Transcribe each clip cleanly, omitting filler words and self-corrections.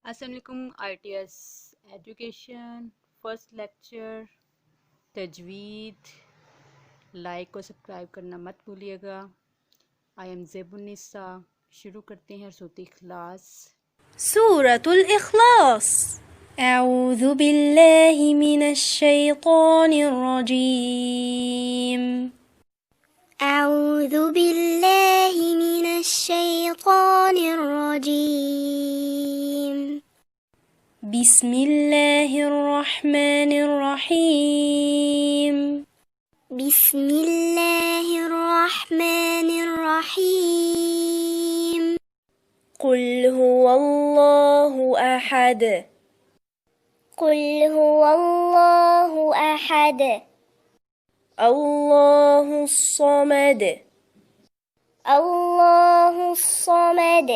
अस्सलाम वालेकुम ITS education first lecture तजवीद। लाइक और सब्सक्राइब करना मत भूलिएगा। आई एम ज़ेब उन निसा। शुरू करते हैं सूरत इखलास। سورة الإخلاص. أعوذ بالله من الشيطان الرجيم. أعوذ بالله من الشيطان الرجيم. بسم الله الرحمن الرحيم. بسم الله الرحمن الرحيم. قل هو الله أحد. قل هو الله أحد. الله الصمد. الله الصمد.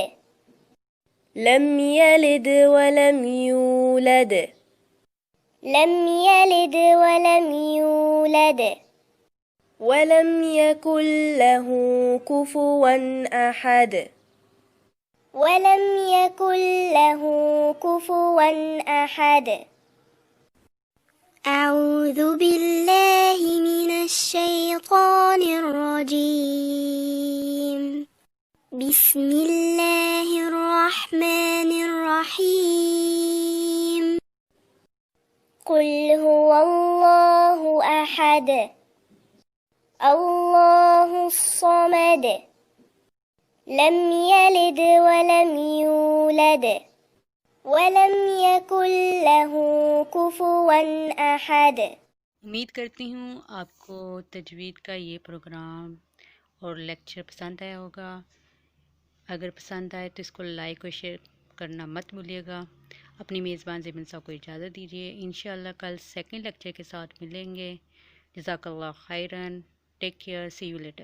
لم يلد ولم يولد. لم يلد ولم يولد. ولم يكن له كفوا أحد. ولم يكن له كفوا أحد. أعوذ بالله من الشيطان الرجيم. بسم الله الرحمن الرحيم. قل هو الله أحد. الله الصمد. لم يلد ولم يولد. ولم يكن له كفوا أحد. उम्मीद करती हूँ आपको तजवीद का ये प्रोग्राम और लेक्चर पसंद आया होगा। अगर पसंद आए तो इसको लाइक और शेयर करना मत भूलिएगा। अपनी मेज़बान ज़ेब उन निसा को इजाज़त दीजिए। इंशाअल्लाह कल सेकंड लेक्चर के साथ मिलेंगे। जज़ाकल्लाह खैरन। Take care. See you letter.